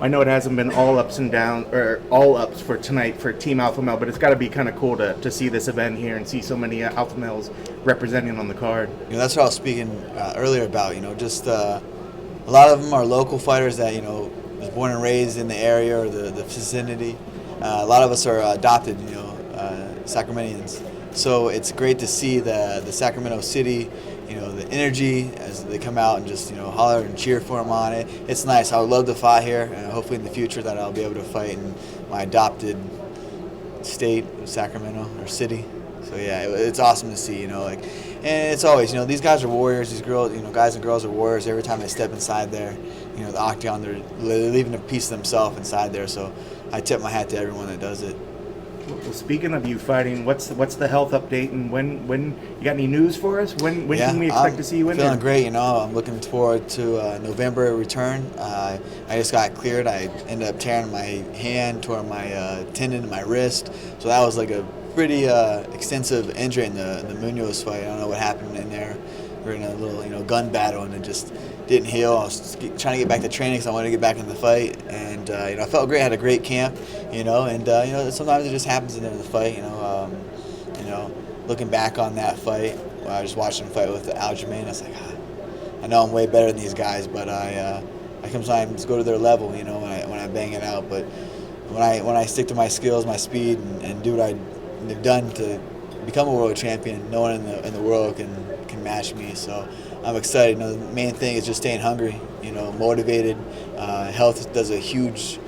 I know it hasn't been all ups and downs, or all ups for tonight for Team Alpha Male, but it's got to be kind of cool to see this event here and see so many Alpha Males representing on the card. That's what I was speaking earlier about. Just a lot of them are local fighters that was born and raised in the area or the vicinity. A lot of us are adopted, Sacramentans. So it's great to see the Sacramento City, the energy as they come out and just holler and cheer for them on it. It's nice. I would love to fight here, and hopefully in the future that I'll be able to fight in my adopted state, Sacramento or city. So yeah, it's awesome to see. And it's always these guys are warriors. These girls, guys and girls are warriors. Every time they step inside there, the octagon, they're leaving a piece of themselves inside there. So I tip my hat to everyone that does it. Well, speaking of you fighting, what's the health update, and when you got any news for us? When can we expect to see you in there? Feeling great. I'm looking forward to November return. I just got cleared. I ended up tearing my hand, tore my tendon in my wrist. So that was like a pretty extensive injury in the Munoz fight. I don't know what happened in there. We were in a little gun battle, and it just didn't heal. I was trying to get back to training because I wanted to get back in the fight, and I felt great. I had a great camp, and sometimes it just happens in the fight. Looking back on that fight, I was watching the fight with Aljamain. I was like, I know I'm way better than these guys, but I sometimes go to their level, when I bang it out. But when I stick to my skills, my speed, and do what I've done to become a world champion, no one in the world can match me. So I'm excited. The main thing is just staying hungry, motivated. Health is a huge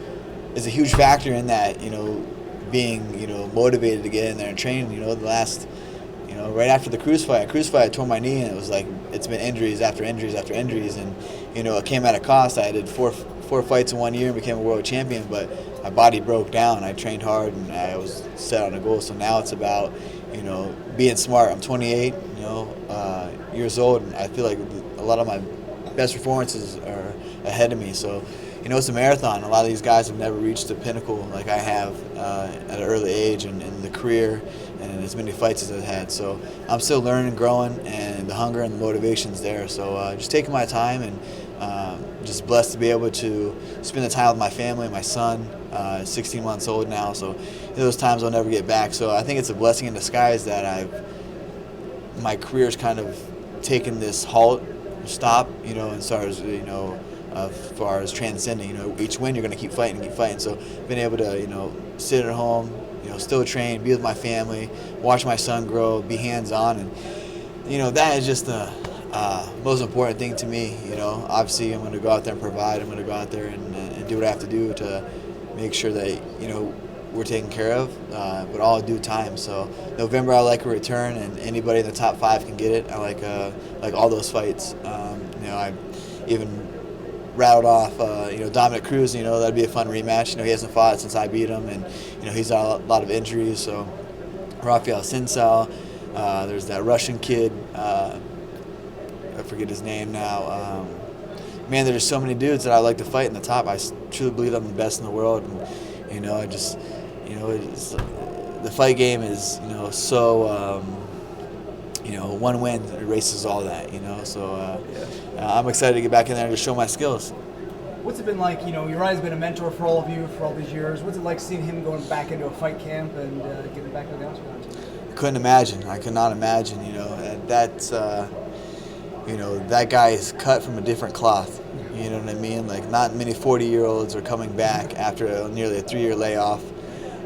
factor in that, being, motivated to get in there and train. The last, right after the Cruz fight, I tore my knee, and it was like it's been injuries after injuries after injuries, and it came at a cost. I did four fights in 1 year and became a world champion, but my body broke down. I trained hard, and I was set on a goal. So now it's about being smart. I'm 28 years old, and I feel like a lot of my best performances are ahead of me. So it's a marathon. A lot of these guys have never reached the pinnacle like I have at an early age and in the career and as many fights as I've had. So I'm still learning and growing, and the hunger and the motivation's there. So just taking my time, and just blessed to be able to spend the time with my family, my son, 16 months old now. So those times I'll never get back. So I think it's a blessing in disguise that my career's kind of taken this stop, as far as, as far as transcending. Each win you're going to keep fighting. So being able to, sit at home, still train, be with my family, watch my son grow, be hands-on, and, that is just the most important thing to me. Obviously I'm going to go out there and provide. I'm going to go out there and do what I have to do to make sure that, we're taken care of, but all in due time. So November I like a return, and anybody in the top 5 can get it. I like all those fights. I even rattled off, Dominic Cruz. That'd be a fun rematch. He hasn't fought since I beat him, and he's had a lot of injuries. So Rafael Sinsal, there's that Russian kid. I forget his name now. Man, there's so many dudes that I like to fight in the top. I truly believe I'm the best in the world, and I just. The fight game is, so, one win erases all that, So I'm excited to get back in there and just show my skills. What's it been like? Uriah's been a mentor for all of you for all these years. What's it like seeing him going back into a fight camp and getting back to the octagon? I could not imagine, that's, that guy is cut from a different cloth. You know what I mean? Like, not many 40-year-olds are coming back after nearly a 3-year layoff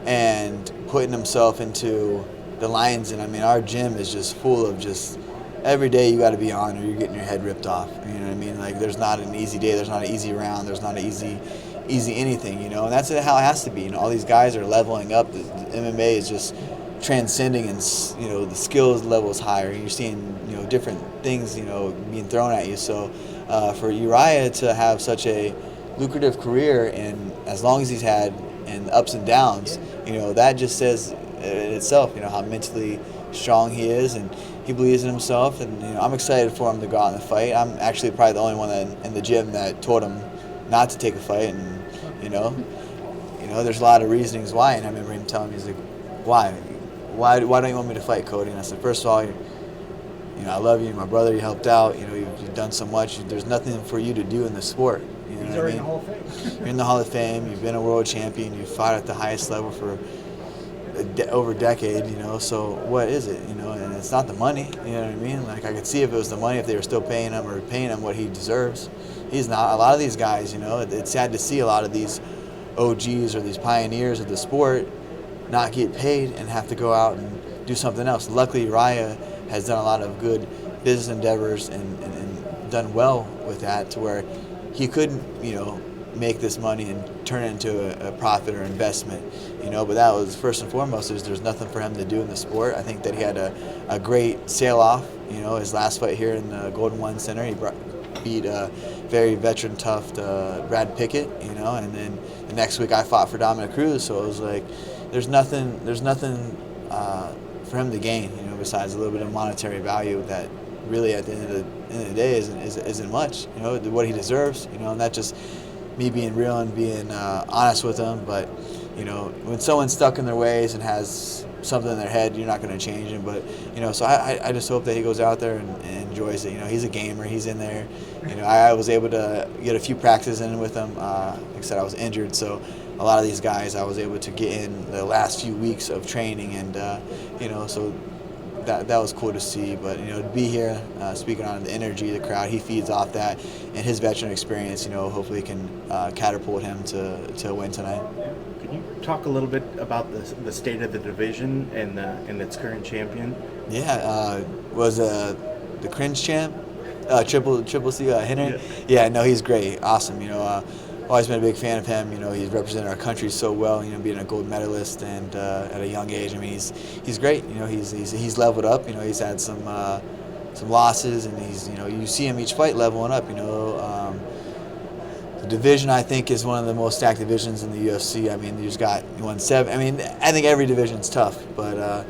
and putting himself into the lines. And I mean, our gym is just full of just every day you got to be on, or you're getting your head ripped off. You know what I mean? Like, there's not an easy day, there's not an easy round, there's not an easy anything. And that's how it has to be. All these guys are leveling up. The MMA is just transcending, and the skills level is higher. You're seeing different things being thrown at you. So for Uriah to have such a lucrative career, and as long as he's had, and ups and downs, that just says in itself, how mentally strong he is, and he believes in himself. And I'm excited for him to go out and fight. I'm actually probably the only one in the gym that told him not to take a fight, and there's a lot of reasonings why. And I remember him telling me, he's like, why don't you want me to fight, Cody? And I said, first of all, I love you, you're my brother, you helped out, you've done so much. There's nothing for you to do in the sport. You know He's what already I in mean? the Hall of Fame. You're in the Hall of Fame. You've been a world champion. You fought at the highest level for over a decade, you know, so what is it, you know, and it's not the money, you know what I mean? Like, I could see if it was the money, if they were still paying him or paying him what he deserves. He's not. A lot of these guys, you know, it's sad to see a lot of these OGs or these pioneers of the sport not get paid and have to go out and do something else. Luckily, Raya has done a lot of good business endeavors and done well with that to where he could, you know, make this money and turn it into a profit or investment, you know. But that was first and foremost. There's nothing for him to do in the sport. I think that he had a great sail off. You know, his last fight here in the Golden One Center, he beat a very veteran, tough Brad Pickett. You know, and then the next week I fought for Dominic Cruz. So it was like, there's nothing for him to gain. You know, besides a little bit of monetary value that really at the end of the day isn't much. You know, what he deserves. You know, and that just me being real and being honest with them. But, you know, when someone's stuck in their ways and has something in their head, you're not going to change them. But, you know, so I just hope that he goes out there and enjoys it. You know, he's a gamer. He's in there. You know, I was able to get a few practices in with him. Like I said, I was injured, so a lot of these guys I was able to get in the last few weeks of training, and, you know, so that was cool to see. But, you know, to be here, speaking on the energy of the crowd, he feeds off that, and his veteran experience, you know, hopefully can catapult him to a win tonight. Can you talk a little bit about the state of the division and its current champion? Yeah, was the cringe champ, Triple C, Henry. Yeah. Yeah, no, he's great, awesome. You know, always been a big fan of him. You know, he's represented our country so well. You know, being a gold medalist and at a young age. I mean, he's great. You know, he's leveled up. You know, he's had some losses, and he's, you know, you see him each fight leveling up. You know, the division I think is one of the most stacked divisions in the UFC. I mean, you've got 170. I mean, I think every division's tough, but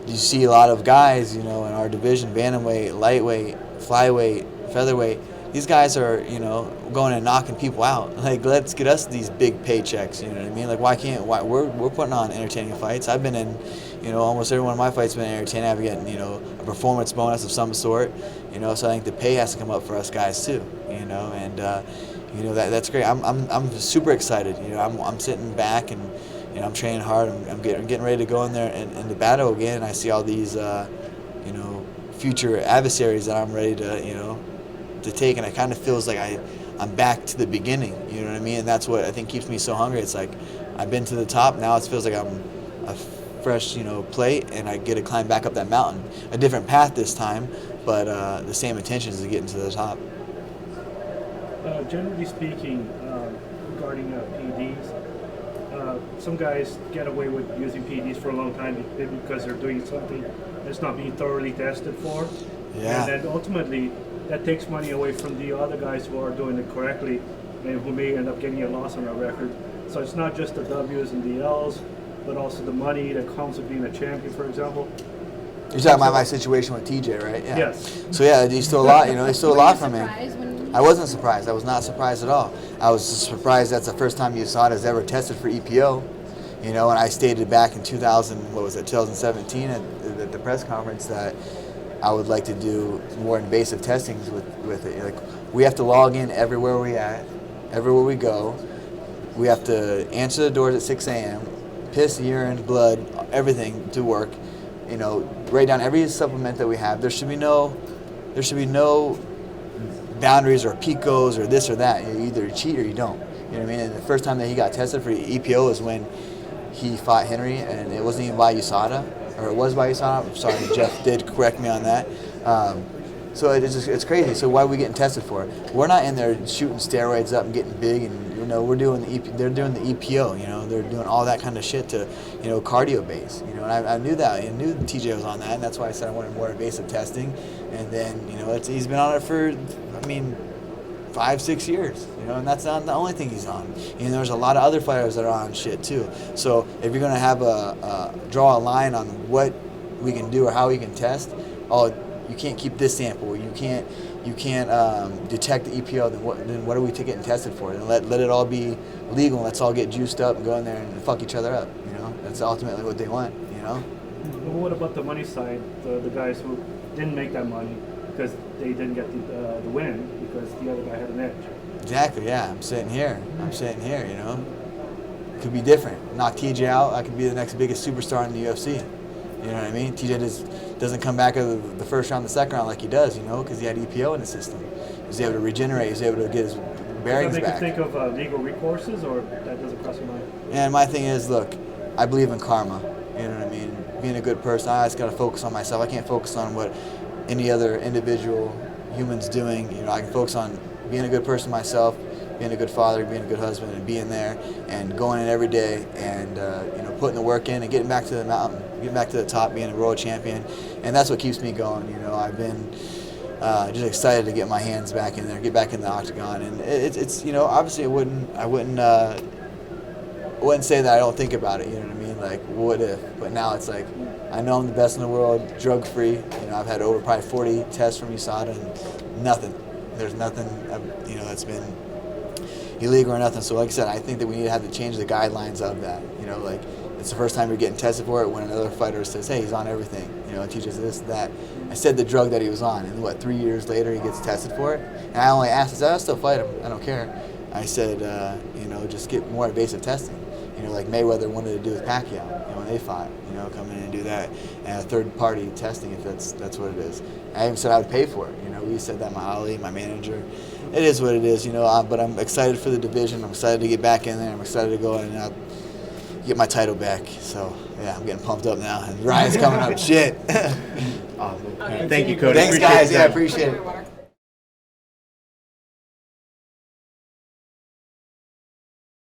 you see a lot of guys, you know, in our division: bantamweight, lightweight, flyweight, featherweight. These guys are, you know, going and knocking people out. Like, let's get us these big paychecks. You know what I mean? Like, why we're putting on entertaining fights. I've been in, you know, almost every one of my fights has been entertaining. I've getting, you know, a performance bonus of some sort. You know, so I think the pay has to come up for us guys too. You know, and you know, that's great. I'm super excited. You know, I'm sitting back and, you know, I'm training hard. I'm getting ready to go in there and to battle again. I see all these, you know, future adversaries that I'm ready to, you know, to take, and it kind of feels like I'm back to the beginning, you know what I mean? And that's what I think keeps me so hungry. It's like I've been to the top, now it feels like I'm a fresh, you know, plate, and I get to climb back up that mountain. A different path this time, but the same intentions of getting to the top. Generally speaking, regarding PEDs, some guys get away with using PEDs for a long time maybe because they're doing something that's not being thoroughly tested for. Yeah. And then ultimately, that takes money away from the other guys who are doing it correctly and who may end up getting a loss on our record. So it's not just the W's and the L's, but also the money that comes with being a champion, for example. You're talking about my situation with TJ, right? Yeah. Yes. So yeah, he stole a lot. You know, he stole a lot from me. When I wasn't surprised. I was not surprised at all. I was surprised that's the first time USADA's ever tested for EPO. You know, and I stated back in 2017 at the press conference that I would like to do more invasive testings with it. Like, we have to log in everywhere we go. We have to answer the doors at 6 a.m., piss, urine, blood, everything to work. You know, write down every supplement that we have. There should be no boundaries or picos or this or that. You either cheat or you don't. You know what I mean? And the first time that he got tested for EPO was when he fought Henry, and it wasn't even by USADA, or it was by USADA. I'm sorry, Jeff did correct me on that. So it's crazy. So why are we getting tested for it? We're not in there shooting steroids up and getting big, and, you know, we're doing they're doing the EPO. You know, they're doing all that kind of shit to, you know, cardio base. You know, and I knew that. I knew TJ was on that, and that's why I said I wanted more invasive testing. And then, you know, he's been on it for, I mean, 5-6 years, you know, and that's not the only thing he's on. You know, there's a lot of other fighters that are on shit too. So if you're gonna have draw a line on what we can do or how we can test, you can't keep this sample. You can't detect the EPO. Then what are we getting tested for? And let it all be legal. And let's all get juiced up and go in there and fuck each other up. You know, that's ultimately what they want. You know. Well, what about the money side? The guys who didn't make that money because they didn't get the win because the other guy had an edge. Exactly, yeah. I'm sitting here, you know. It could be different. Knock TJ out, I could be the next biggest superstar in the UFC. You know what I mean? TJ just doesn't come back out of the first round, the second round like he does, you know, because he had EPO in the system. He was able to regenerate. He was able to get his bearings back. Does that make you think of legal recourses, or that doesn't cross your mind? And my thing is, look, I believe in karma. You know what I mean? Being a good person, I just got to focus on myself. I can't focus on what any other individual human's doing. You know, I can focus on being a good person myself, being a good father, being a good husband, and being there and going in every day and you know, putting the work in and getting back to the mountain, getting back to the top, being a world champion. And that's what keeps me going. You know, I've been just excited to get my hands back in there, get back in the octagon. And it's you know, obviously I wouldn't say that I don't think about it. You know what I mean? Like, what if? But now it's like, I know I'm the best in the world, drug-free. You know, I've had over probably 40 tests from USADA and nothing. There's nothing, you know, that's been illegal or nothing. So like I said, I think that we need to have to change the guidelines of that. You know, like, it's the first time you're getting tested for it when another fighter says, hey, he's on everything, you know, and teaches this, that. I said the drug that he was on, and what, 3 years later he gets tested for it? And I only asked, I said, I'll still fight him, I don't care. I said, you know, just get more invasive testing. You know, like Mayweather wanted to do with Pacquiao, you know, when they fought, you know, come in and do that. And a third-party testing, if that's what it is. I even said I would pay for it. You know, we said that, my Ali, my manager. It is what it is, you know, but I'm excited for the division. I'm excited to get back in there. I'm excited to go in and get my title back. So, yeah, I'm getting pumped up now. And Ryan's coming up. Shit. Awesome. Thank you, Cody. Thanks, Appreciate guys. your Yeah, I time. appreciate it.